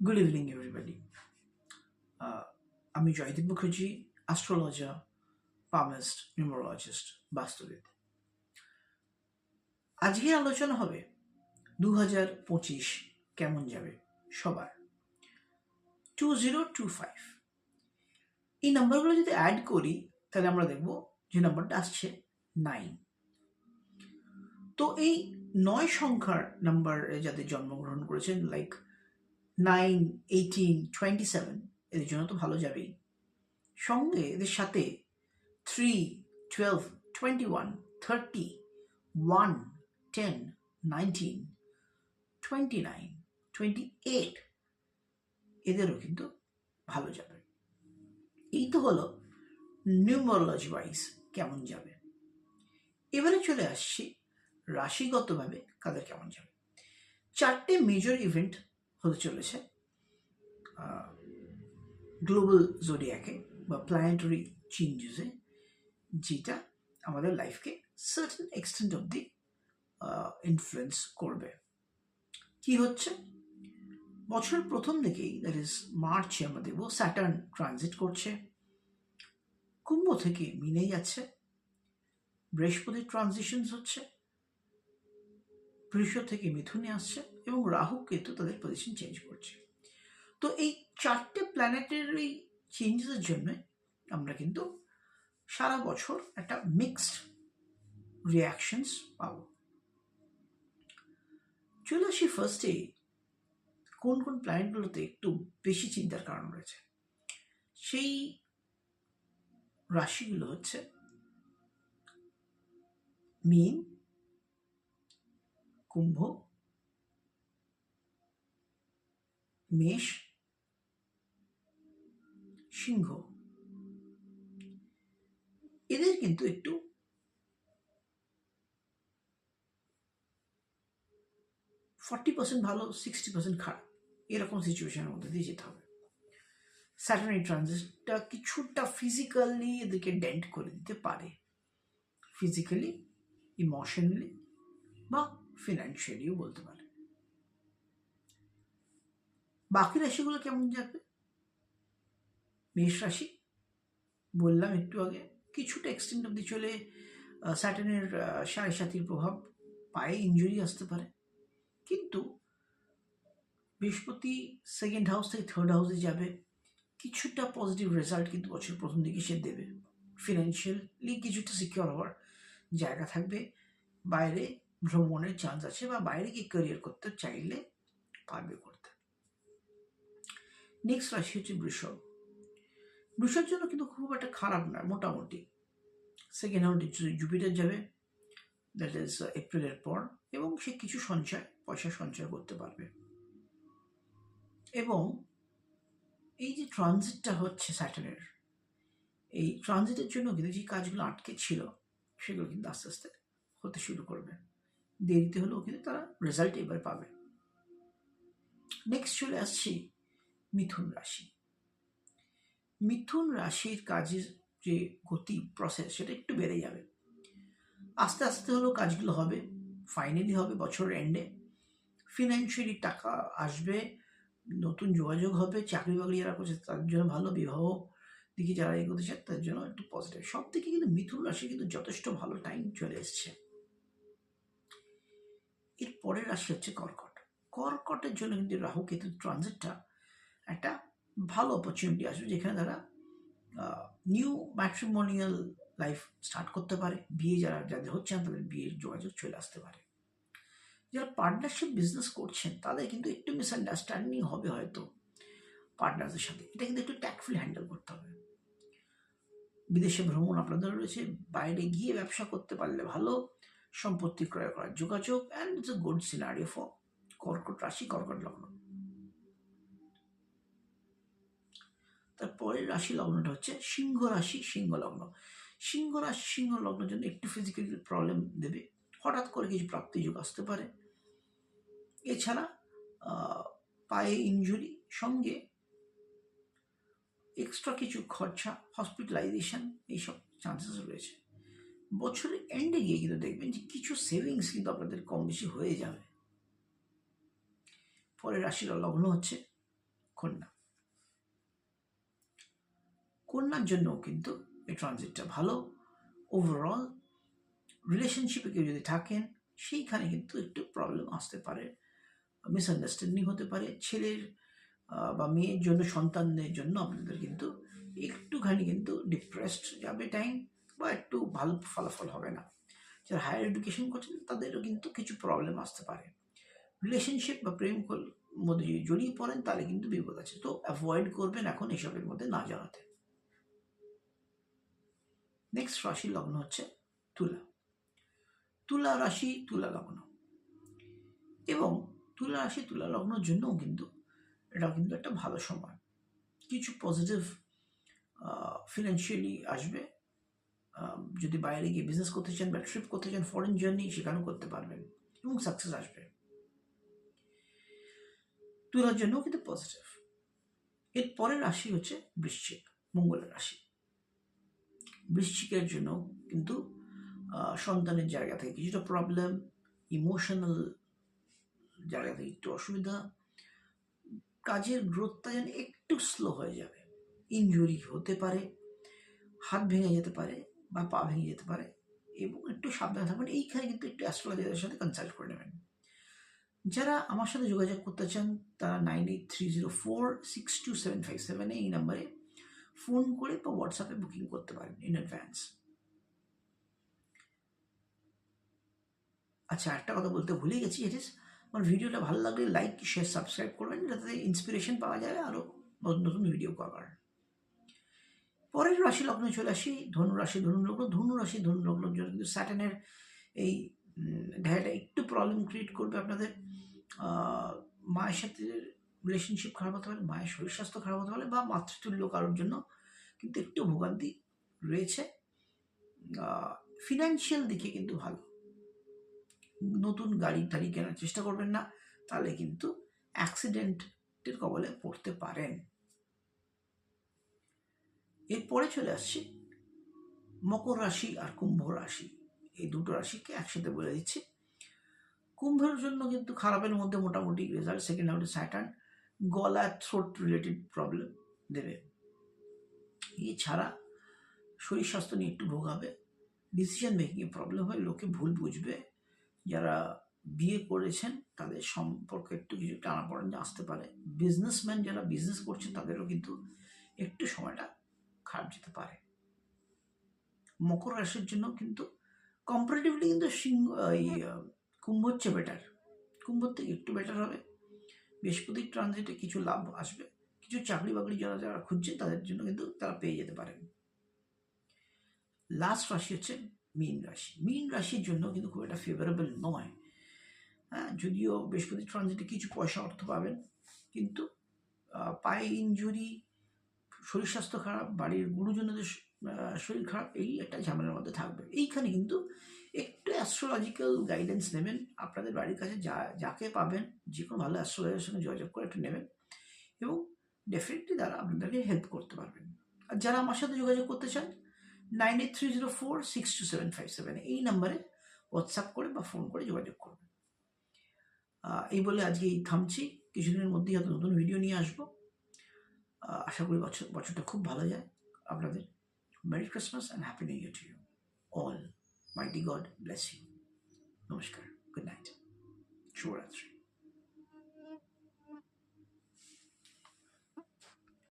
Good evening, everybody. আমি Joydeep Mukherjee, astrologer, palmist, numerologist, বাস্তুবিদ। আজকে আলোচনা হবে 2025 কেমন যাবে সবার। 2025 এই নাম্বারগুলো যদি অ্যাড করি তাহলে আমরা দেখব যে নাম্বারটা আসছে 9। তো এই 9 সংখ্যার নাম্বার যাদের জন্মগ্রহণ করেছেন, লাইক 9, 18, 27, এদের জন্য তো ভালো যাবেই। সঙ্গে এদের সাথে 3, 12, 21, 30, 1, 10, 19, 29, 28 এদেরও কিন্তু ভালো যাবে। এই তো হলো নিউমারোলজি ওয়াইজ কেমন যাবে। এবারে চলে আসছি রাশিগতভাবে কাদের কেমন যাবে। 4টে মেজর ইভেন্ট হতে চলেছে গ্লোবাল জোডিয়াকে বা প্ল্যানেটারি চেঞ্জেসে, যেটা আমাদের লাইফকে সার্টেন এক্সটেন্ট অবধি ইনফ্লুয়েন্স করবে। কি হচ্ছে, বছরের প্রথম দিকেই, দ্যাট ইজ মার্চে আমরা দেখব স্যাটার্ন ট্রানজিট করছে, কুম্ভ থেকে মিনে যাচ্ছে, বৃহস্পতির ট্রানজিশনস হচ্ছে, বৃষ থেকে মিথুনে আসছে এবং রাহু কেতু তাদের পজিশন চেঞ্জ করছে। তো এই 4টে প্ল্যানেটারি চেঞ্জেসের জন্য আমরা কিন্তু সারা বছর একটা মিক্সড রিয়াকশনস পাবো। চলে আসি ফার্স্টে কোন কোন প্ল্যানেটগুলোতে একটু বেশি চিন্তার কারণ রয়েছে। সেই রাশিগুলো হচ্ছে মীন, কুম্ভ, মেষ, সিংহ। এদের কিন্তু একটু 40% ভালো, 60% খারাপ, এরকম সিচুয়েশনের মধ্যে দিয়ে যেতে হবে। স্যাটার্ন ট্রানজিটটা কিছুটা ফিজিক্যালি এদেরকে ডেন্ট করে দিতে পারে, ফিজিক্যালি, ইমোশনালি বা ফিনান্সিয়ালিও বলতে পারে। বাকি রাশিগুলো কেমন যাবে? মেষ রাশি বললাম একটু আগে, কিছুটা এক্সটেন্ট অব্দি চলে স্যাটার্নের 7.5 প্রভাব, পায়ে ইঞ্জুরি আসতে পারে, কিন্তু বৃহস্পতি সেকেন্ড হাউস থেকে থার্ড হাউসে যাবে, কিছুটা পজিটিভ রেজাল্ট কিন্তু বছরের প্রথম দিকে সে দেবে। ফিনান্সিয়ালি কিছুটা সিকিউর হওয়ার জায়গা থাকবে, বাইরে ভ্রমণের চান্স আছে বা বাইরে গিয়ে ক্যারিয়ার করতে চাইলে পারবে করতে। নেক্সট রাশি হচ্ছে বৃষভ। বৃষভের জন্য কিন্তু খুব একটা খারাপ নয়, মোটামুটি। সেকেন্ড হাউসে জুপিটার যাবে, দ্যাট ইজ এপ্রিলের পর, এবং সে কিছু পয়সা সঞ্চয় করতে পারবে। এবং এই যে ট্রানজিটটা হচ্ছে স্যাটার্নের, এই ট্রানজিটের জন্য কিন্তু যে কাজগুলো আটকে ছিল সেগুলো কিন্তু আস্তে আস্তে হতে শুরু করবে। দেরিতে হলেও কিন্তু তারা রেজাল্ট এবার পাবে। নেক্সট চলে আসছি মিথুন রাশি। মিথুন রাশির কাজের যে গতি, প্রসেস, সেটা একটু বেড়ে যাবে। আস্তে আস্তে হলেও কাজগুলো হবে, ফাইনালি হবে বছরের এন্ডে। ফিনান্সিয়ালি টাকা আসবে, নতুন যোগাযোগ হবে, চাকরি বাকরি যারা করছে তাদের জন্য ভালো, বিবাহ দিকে যারা এগোতে চায় তাদের জন্য একটু পজিটিভ। সব থেকে কিন্তু মিথুন রাশি কিন্তু যথেষ্ট ভালো টাইম চলে এসছে। এর পরের রাশি হচ্ছে কর্কট। কর্কটের জন্য কিন্তু রাহু কেতু ট্রানজিটটা একটা ভালো অপরচুনিটি আসবে, যেখানে তারা নিউ ম্যাট্রিমোনিয়াল লাইফ স্টার্ট করতে পারে। বিয়ে যাদের হচ্ছে না তাদের বিয়ের যোগাযোগ চলে আসতে পারে। যারা পার্টনারশিপ বিজনেস করছেন তাদের কিন্তু একটু মিসআন্ডারস্ট্যান্ডিং হবে হয়তো পার্টনারদের সাথে, এটা কিন্তু একটু ট্যাক্টফুলি হ্যান্ডেল করতে হবে। বিদেশে ভ্রমণ আপনাদের রয়েছে, বাইরে গিয়ে ব্যবসা করতে পারলে ভালো, সম্পত্তি ক্রয় করার যোগাযোগ, and it's a good scenario for কর্কট রাশি, কর্কট লগ্ন। তারপরের রাশি লগ্নটা হচ্ছে সিংহ রাশি, সিংহ লগ্ন। সিংহ রাশি, সিংহ লগ্নের জন্য একটু ফিজিক্যালি প্রবলেম দেবে, হঠাৎ করে কিছু প্রাপ্তি যোগ আসতে পারে। এছাড়া পায়ে ইনজুরি, সঙ্গে এক্সট্রা কিছু খরচা, হসপিটালাইজেশন, এইসব চান্সেস রয়েছে। বছরের এন্ডে গিয়ে কিন্তু দেখবেন যে কিছু সেভিংস কিন্তু আপনাদের কম বেশি হয়ে যাবে। পরের রাশির লগ্ন হচ্ছে কন্যা। কন্যার জন্য কিন্তু এই ট্রানজিটটা ভালো। ওভারঅল রিলেশনশিপে কেউ যদি থাকেন সেইখানে কিন্তু একটু প্রবলেম আসতে পারে, মিসআন্ডারস্ট্যান্ডিং হতে পারে। ছেলের বা মেয়ের জন্য, সন্তানদের জন্য আপনাদের কিন্তু একটুখানি কিন্তু ডিপ্রেসড যাবে টাইম, বা একটু ভালো ফলাফল হবে না। যারা হায়ার এডুকেশন করছেন তাদেরও কিন্তু কিছু প্রবলেম আসতে পারে। রিলেশনশিপ বা প্রেম মধ্যে যদি জড়িয়ে পড়েন তাহলে কিন্তু বিপদ আছে, তো অ্যাভয়েড করবেন এখন এসবের মধ্যে না জড়াতে। নেক্সট রাশি লগ্ন হচ্ছে তুলা। তুলা রাশি, তুলা লগ্ন, এবং তুলা রাশি তুলা লগ্নের জন্যও কিন্তু এটা কিন্তু একটা ভালো সময়। কিছু পজিটিভ ফিনান্সিয়ালি আসবে। যদি বাইরে গিয়ে বিজনেস করতে চান বা ট্রিপ করতে চান, ফরেন জার্নি, সেখানেও করতে পারবেন এবং সাকসেস আসবে। তুলার জন্য কিন্তু পজিটিভ। এর পরের রাশি হচ্ছে বৃশ্চিক, মঙ্গলের রাশি। বৃশ্চিকের জন্য কিন্তু সন্তানের জায়গা থেকে কিছুটা প্রবলেম, ইমোশনাল জায়গা থেকে একটু অসুবিধা, কাজের গ্রোথটা যেন একটু স্লো হয়ে যাবে, ইনজুরি হতে পারে, হাত ভেঙে যেতে পারে বা পা ভেঙে যেতে পারে, এবং একটু সাবধানে থাকবেন। এইখানে কিন্তু একটু অ্যাস্ট্রোলজারের সাথে কনসাল্ট করে নেবেন। যারা আমার সাথে যোগাযোগ করতে চান তারা 9830462757 এই নাম্বারে ফোন করে বা হোয়াটসঅ্যাপে বুকিং করতে পারেন ইন অ্যাডভান্স। আচ্ছা, একটা কথা বলতে ভুলে গেছি, ইট ইস আমার ভিডিওটা ভালো লাগলে লাইক, শেয়ার, সাবস্ক্রাইব করবেন, যাতে ইন্সপিরেশন পাওয়া যায় আরও নতুন নতুন ভিডিও করার। পরের রাশি লগ্নে চলে আসি, ধনুরাশি, ধনুলগ্ন। ধনুরাশি, ধনুলগ্নের জন্য কিন্তু স্যাটার্নের এই ঢাইটা একটু প্রবলেম ক্রিয়েট করবে আপনাদের। মায়ের সাথে রিলেশনশিপ খারাপ হতে পারে, মায়ের শরীর স্বাস্থ্য খারাপ হতে পারে, বা মাতৃতুল্য কারোর জন্য কিন্তু একটু ভোগান্তি রয়েছে। ফিনান্সিয়াল দিকে কিন্তু ভালো। নতুন গাড়ি টাড়ি কেনার চেষ্টা করবেন না, তাহলে কিন্তু অ্যাক্সিডেন্টের কবলে পড়তে পারেন। এরপরে চলে আসছে মকর রাশি আর কুম্ভ রাশি। এই দুটো রাশিকে একসাথে বলে দিচ্ছি। কুম্ভের জন্য কিন্তু খারাপের মধ্যে মোটামুটি রেজাল্ট। সেকেন্ড হাউসে স্যাটার্ন গলা, থ্রোট রিলেটেড প্রবলেম দেবে। এছাড়া শরীর স্বাস্থ্য নিয়ে একটু ভোগাবে, ডিসিশন মেকিংয়ে প্রবলেম হয়, লোকে ভুল বুঝবে। যারা বিয়ে করেছেন তাদের সম্পর্কে একটু কিছু টানাপড়েন আসতে পারে। বিজনেসম্যান যারা বিজনেস করছেন তাদেরও কিন্তু একটু সময়টা খারাপ যেতে পারে। মকর রাশির জন্য কিন্তু কম্পারেটিভলি কিন্তু কুম্ভ হচ্ছে বেটার, কুম্ভর থেকে একটু বেটার হবে। বৃহস্পতির ট্রানজিটে কিছু লাভ আসবে, কিছু চাকরি বাকরি যারা যারা খুঁজছেন তাদের জন্য কিন্তু তারা পেয়ে যেতে পারেন। লাস্ট রাশি হচ্ছে মীন রাশি। মীন রাশির জন্য কিন্তু খুব একটা ফেভারেবল নয়। হ্যাঁ, যদিও বৃহস্পতি ট্রানজিটে কিছু পয়সা অর্থ পাবেন, কিন্তু পায়ে ইনজুরি, শরীর স্বাস্থ্য খারাপ, বাড়ির গুরুজনদের শরীর খারাপ, এই একটা ঝামেলার মধ্যে থাকবে। এইখানে কিন্তু একটু অ্যাস্ট্রোলজিক্যাল গাইডেন্স নেবেন। আপনাদের বাড়ির কাছে যাকে পাবেন, যে কোনো ভালো অ্যাস্ট্রোলজারের সঙ্গে যোগাযোগ করে একটু নেবেন, এবং ডেফিনেটলি তারা আপনাদেরকে হেল্প করতে পারবেন। আর যারা আমার সাথে যোগাযোগ করতে চান 9830462757 এই নাম্বারে হোয়াটসঅ্যাপ করে বা ফোন করে যোগাযোগ করবেন। এই বলে আজকে থামছি। কিছুদিনের মধ্যেই হয়তো নতুন ভিডিও নিয়ে আসবো। আশা করি বছরটা খুব ভালো যায় আপনাদের। Merry Christmas and happy new year to you all. Mighty God bless you. নমস্কার, গুড নাইট, শুভরাত্রি।